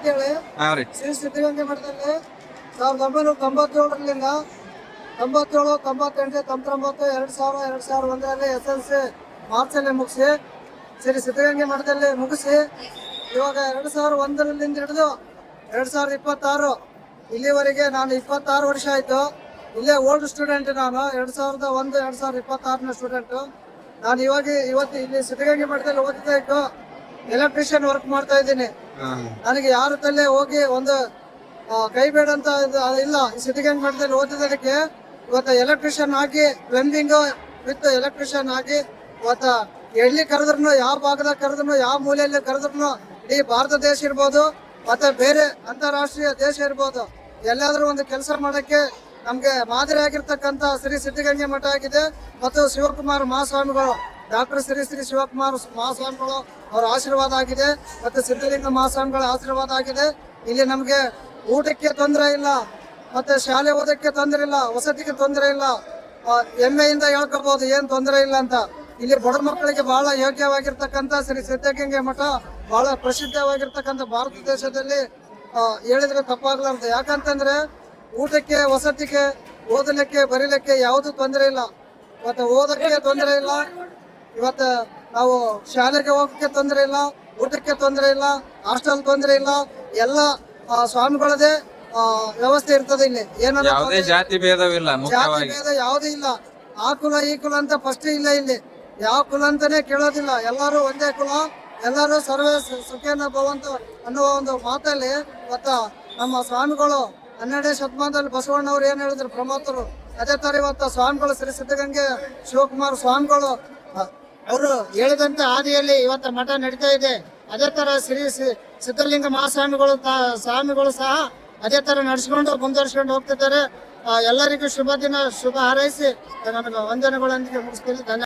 ಅಂತೇಳಿ ಶ್ರೀ ಸಿದ್ಧಗಂಗೆ ಮಠದಲ್ಲಿ 1997ರಿಂದ 97, 98, 99, 2000, 2001ರಲ್ಲಿ SLC ಮಾರ್ಚಲ್ಲಿ ಮುಗಿಸಿ ಶ್ರೀ ಸಿದ್ಧಗಂಗೆ ಮಠದಲ್ಲಿ ಮುಗಿಸಿ ಇವಾಗ 2001ರಿಂದ ಹಿಡಿದು 2026 ಇಲ್ಲಿವರೆಗೆ ನಾನು 26 ವರ್ಷ ಆಯ್ತು. ಇಲ್ಲೇ ಓಲ್ಡ್ ಸ್ಟೂಡೆಂಟ್. ನಾನು 2001, 2026ನ ಸ್ಟೂಡೆಂಟು. ನಾನು ಇವತ್ತು ಇಲ್ಲಿ ಸಿದ್ಧಗಂಗೆ ಮಠದಲ್ಲಿ ಓದ್ತಾ ಇದ್ದು ಎಲೆಕ್ಟ್ರಿಷಿಯನ್ ವರ್ಕ್ ಮಾಡ್ತಾ ಇದ್ದೀನಿ. ನನಗೆ ಯಾರ ತಲೆ ಹೋಗಿ ಒಂದು ಕೈ ಬೇಡ ಅಂತ ಇಲ್ಲ. ಸಿದ್ಧಗಂಗೆ ಮಠದಲ್ಲಿ ಓದಿದ್ದಕ್ಕೆ ಇವತ್ತು ಎಲೆಕ್ಟ್ರಿಷಿಯನ್ ಆಗಿ, ಪ್ಲಂಬಿಂಗ್ ವಿತ್ ಎಲೆಕ್ಟ್ರಿಷಿಯನ್ ಆಗಿ ಇವತ್ತು ಎಲ್ಲಿ ಕರೆದ್ರು, ಯಾವ ಭಾಗದಾಗ ಕರೆದ್ರು, ಯಾವ ಮೂಲೆಯಲ್ಲಿ ಕರೆದ್ರು, ಇಡೀ ಭಾರತ ದೇಶ ಇರ್ಬೋದು ಮತ್ತೆ ಬೇರೆ ಅಂತಾರಾಷ್ಟ್ರೀಯ ದೇಶ ಇರ್ಬೋದು, ಎಲ್ಲಾದ್ರೂ ಒಂದು ಕೆಲಸ ಮಾಡಕ್ಕೆ ನಮ್ಗೆ ಮಾದರಿ ಆಗಿರ್ತಕ್ಕಂಥ ಶ್ರೀ ಸಿದ್ಧಗಂಗೆ ಮಠ ಆಗಿದೆ. ಮತ್ತು ಶಿವಕುಮಾರ್ ಮಹಾಸ್ವಾಮಿಗಳು, ಡಾಕ್ಟರ್ ಶ್ರೀ ಶಿವಕುಮಾರ್ ಮಹಾಸ್ವಾಮಿಗಳು ಅವರ ಆಶೀರ್ವಾದ ಆಗಿದೆ. ಮತ್ತು ಸಿದ್ಧಲಿಂಗ ಮಹಾಸ್ವಾಮಿಗಳ ಆಶೀರ್ವಾದ ಆಗಿದೆ. ಇಲ್ಲಿ ನಮ್ಗೆ ಊಟಕ್ಕೆ ತೊಂದರೆ ಇಲ್ಲ, ಮತ್ತೆ ಶಾಲೆ ಓದಕ್ಕೆ ತೊಂದರೆ ಇಲ್ಲ, ವಸತಿಗೆ ತೊಂದರೆ ಇಲ್ಲ. ಹೆಮ್ಮೆಯಿಂದ ಹೇಳ್ಕೋಬಹುದು ಏನ್ ತೊಂದರೆ ಇಲ್ಲ ಅಂತ. ಇಲ್ಲಿ ಬಡ ಮಕ್ಕಳಿಗೆ ಬಹಳ ಯೋಗ್ಯವಾಗಿರ್ತಕ್ಕಂಥ ಶ್ರೀ ಸಿದ್ಧಗಂಗೆ ಮಠ ಬಹಳ ಪ್ರಸಿದ್ಧವಾಗಿರ್ತಕ್ಕಂಥ ಭಾರತ ದೇಶದಲ್ಲಿ ಹೇಳಿದ್ರೆ ತಪ್ಪಾಗ್ಲಾರ್ದು. ಯಾಕಂತಂದ್ರೆ ಊಟಕ್ಕೆ, ವಸತಿಗೆ, ಓದಲಿಕ್ಕೆ, ಬರೀಲಿಕ್ಕೆ ಯಾವುದು ತೊಂದರೆ ಇಲ್ಲ. ಮತ್ತೆ ಓದಕ್ಕೆ ತೊಂದರೆ ಇಲ್ಲ. ಇವತ್ತು ನಾವು ಶಾಲೆಗೆ ಹೋಗಕ್ಕೆ ತೊಂದರೆ ಇಲ್ಲ, ಊಟಕ್ಕೆ ತೊಂದರೆ ಇಲ್ಲ, ಹಾಸ್ಟೆಲ್ ತೊಂದರೆ ಇಲ್ಲ. ಎಲ್ಲ ಸ್ವಾಮಿಗಳದೇ ವ್ಯವಸ್ಥೆ ಇರ್ತದೆ ಇಲ್ಲಿ. ಯಾವುದೇ ಜಾತಿ ಭೇದವಿಲ್ಲ, ಜಾತಿ ಭೇದ ಯಾವುದೂ ಇಲ್ಲ. ಆ ಕುಲ ಈ ಕುಲ ಅಂತ ಫಸ್ಟ್ ಇಲ್ಲ. ಇಲ್ಲಿ ಯಾವ ಕುಲ ಅಂತಾನೆ ಕೇಳೋದಿಲ್ಲ. ಎಲ್ಲರೂ ಒಂದೇ ಕುಲ, ಎಲ್ಲರೂ ಸರ್ವೇ ಸುಖೇನ ಭವಂತು ಅನ್ನುವ ಒಂದು ಮಾತಲ್ಲಿ ಇವತ್ತು ನಮ್ಮ ಸ್ವಾಮಿಗಳು 12ನೇ ಶತಮಾನದಲ್ಲಿ ಬಸವಣ್ಣವ್ರು ಏನ್ ಹೇಳಿದ್ರು, ಪ್ರಮೋತರು. ಅದೇ ತರ ಇವತ್ತು ಸ್ವಾಮಿಗಳು ಶ್ರೀ ಸಿದ್ಧಗಂಗೆ ಶಿವಕುಮಾರ್ ಸ್ವಾಮಿಗಳು ಅವರು ಹೇಳಿದಂತ ಹಾದಿಯಲ್ಲಿ ಇವತ್ತು ಮಠ ನಡೀತಾ ಇದೆ. ಅದೇ ತರ ಶ್ರೀ ಸಿದ್ಧಲಿಂಗ ಸ್ವಾಮಿಗಳು ಸಹ ಅದೇ ತರ ಮುಂದುವರ್ಸ್ಕೊಂಡು ಹೋಗ್ತಿದ್ದಾರೆ. ಎಲ್ಲರಿಗೂ ಶುಭ ದಿನ, ಶುಭ ಹಾರೈಸಿ ನನಗೆ ವಂದನೆಗಳೊಂದಿಗೆ ಮುಗಿಸ್ತೀನಿ. ಧನ್ಯವಾದ.